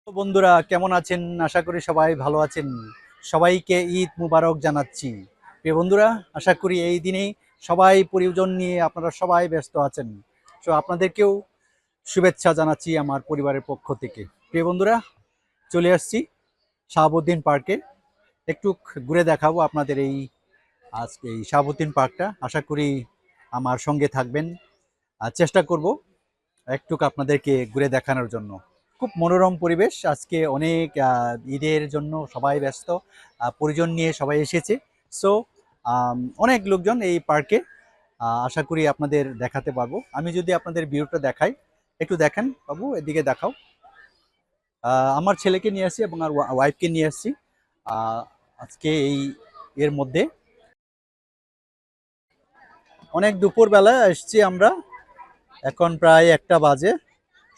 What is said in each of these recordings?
তো বন্ধুরা কেমন আছেন? আশা করি সবাই ভালো আছেন। সবাইকে ঈদ মুবারক জানাচ্ছি। প্রিয় বন্ধুরা, আশা করি এই দিনেই সবাই পরিজন নিয়ে আপনারা সবাই ব্যস্ত আছেন। সো আপনাদেরকেও শুভেচ্ছা জানাচ্ছি আমার পরিবারের পক্ষ থেকে। প্রিয় বন্ধুরা, চলে আসছি শাহাবুদ্দিন পার্কে। একটু ঘুরে দেখাবো আপনাদের আজকে এই শাহাবুদ্দিন পার্কটা। আশা করি আমার সঙ্গে থাকবেন। চেষ্টা করব একটু আপনাদেরকে ঘুরে দেখানোর জন্য। খুব মনোরম পরিবেশ আজকে। অনেক ঈদের জন্য সবাই ব্যস্ত, পরিজন নিয়ে সবাই এসেছে। সো অনেক লোকজন এই পার্কে। আশা করি আপনাদের দেখাতে পারবো। আমি যদি আপনাদের ভিউটা দেখাই, একটু দেখেন বাবু, এদিকে দেখাও। আমার ছেলেকে নিয়ে আসছি এবং আর ওয়াইফকে নিয়ে আসছি আজকে এর মধ্যে। অনেক দুপুরবেলা এসছি আমরা, এখন প্রায় 1টা বাজে।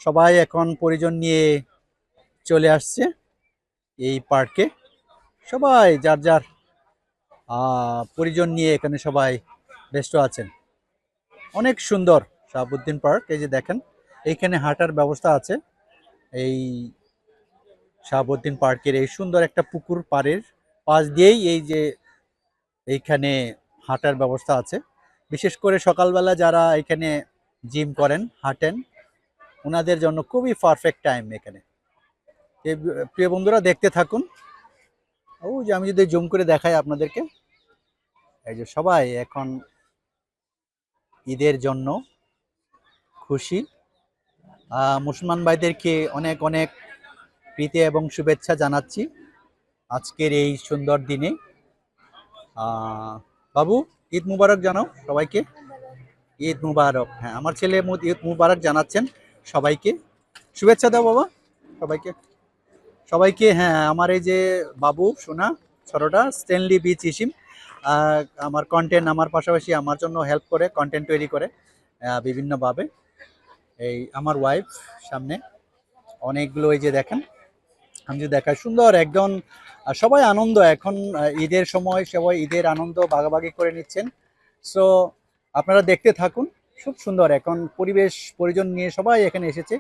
সবাই এখন পরিজন নিয়ে চলে আসছে এই পার্কে। সবাই যার যার পরিজন নিয়ে এখানে সবাই ব্যস্ত আছেন। অনেক সুন্দর শাহাবুদ্দিন পার্ক। এই যে দেখেন, এইখানে হাঁটার ব্যবস্থা আছে। এই শাহাবুদ্দিন পার্কের এই সুন্দর একটা পুকুর পাড়ের পাশ দিয়েই এই যে এইখানে হাঁটার ব্যবস্থা আছে। বিশেষ করে সকালবেলা যারা এখানে জিম করেন, হাঁটেন, ওনাদের জন্য খুবই পারফেক্ট টাইম এখানে। প্রিয় বন্ধুরা, দেখতে থাকুন। ও যে আমি যদি জুম করে দেখাই আপনাদেরকে, এই যে সবাই এখন ঈদের জন্য খুশি। মুসলমান ভাইদেরকে অনেক অনেক প্রীতি এবং শুভেচ্ছা জানাচ্ছি আজকের এই সুন্দর দিনে। বাবু, ঈদ মুবারক জানাও সবাইকে। ঈদ মুবারক। হ্যাঁ, আমার ছেলে ঈদ মুবারক জানাচ্ছেন সবাইকে। শুভেচ্ছা দাও বাবা সবাইকে। সবাইকে, হ্যাঁ, আমার এই যে বাবু সোনা ছোটটা স্ট্যানলি বি চিসিম, আমার কন্টেন্ট, আমার পাশাপাশি আমার জন্য হেল্প করে, কন্টেন্ট তৈরি করে বিভিন্নভাবে। এই আমার ওয়াইফ সামনে অনেকগুলো, এই যে দেখেন, আমি যে দেখাই সুন্দর একদম। সবাই আনন্দ এখন, ঈদের সময় সবাই ঈদের আনন্দ ভাগাভাগি করে নিচ্ছেন। সো আপনারা দেখতে থাকুন। খুব সুন্দর এখন পরিবেশ, পরিজন নিয়ে সবাই এখানে এসেছে।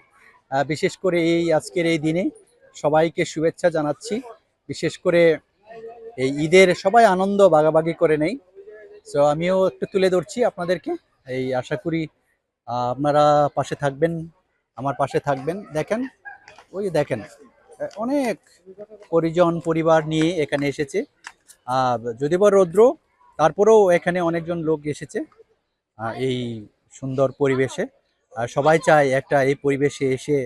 বিশেষ করে এই আজকের এই দিনে সবাইকে শুভেচ্ছা জানাচ্ছি। বিশেষ করে এই ঈদের সবাই আনন্দ ভাগাভাগি করে নেই। সো আমিও একটু তুলে ধরছি আপনাদেরকে। এই আশা করি আপনারা পাশে থাকবেন, আমার পাশে থাকবেন। দেখেন, ওই দেখেন, অনেক পরিজন পরিবার নিয়ে এখানে এসেছে। যদি বা রৌদ্র, তারপরেও এখানে অনেকজন লোক এসেছে এই সুন্দর পরিবেশে। সবাই চায় একটা এই পরিবেশে এসে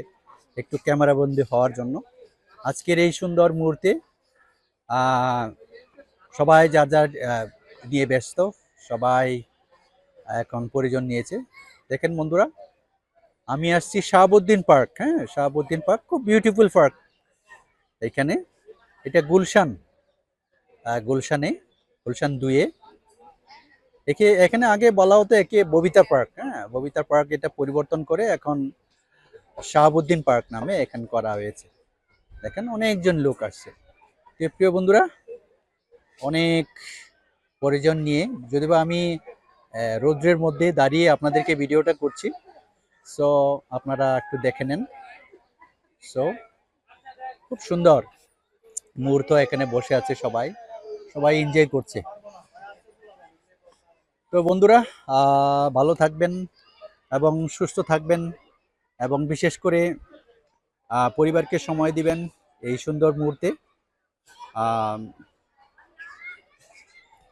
একটু ক্যামেরাবন্দি হওয়ার জন্য। আজকের এই সুন্দর মুহূর্তে সবাই যার যার নিয়ে ব্যস্ত। সবাই এখন পরিজন নিয়েছে। দেখেন বন্ধুরা, আমি আসছি শাহাবুদ্দিন পার্ক। হ্যাঁ, শাহাবুদ্দিন পার্ক খুব বিউটিফুল পার্ক। এখানে এটা গুলশান, গুলশান 2-এ। এখানে আগে বলা হতো একে ববিতা পার্ক। হ্যাঁ, ববিতা পার্ক এটা পরিবর্তন করে এখন শাহাবুদ্দিন পার্ক নামে এখানে করা হয়েছে। দেখেন অনেকজন লোক আসছে। প্রিয় বন্ধুরা, অনেক পরিজন নিয়ে, যদিও আমি রৌদ্রের মধ্যে দাঁড়িয়ে আপনাদেরকে ভিডিওটা করছি। সো আপনারা একটু দেখে নেন। সো খুব সুন্দর মুহূর্ত, এখানে বসে আছে সবাই, সবাই এনজয় করছে। তো বন্ধুরা, ভালো থাকবেন এবং সুস্থ থাকবেন, এবং বিশেষ করে পরিবারকে সময় দিবেন এই সুন্দর মুহূর্তে।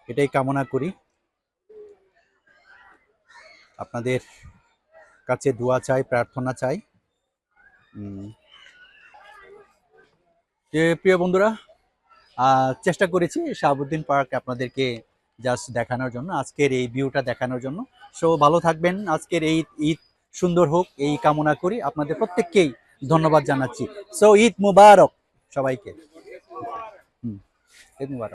এটাই কামনা করি। আপনাদের কাছে দোয়া চাই, প্রার্থনা চাই। প্রিয় বন্ধুরা, চেষ্টা করেছি শাহাবুদ্দিন পার্ক আপনাদেরকে জাস্ট দেখানোর জন্য, আজকের এই ভিউটা দেখানোর জন্য। সো ভালো থাকবেন। আজকের এই ঈদ সুন্দর হোক এই কামনা করি। আপনাদের প্রত্যেককেই ধন্যবাদ জানাচ্ছি। সো ঈদ মুবারক সবাইকে। ঈদ মুবারক।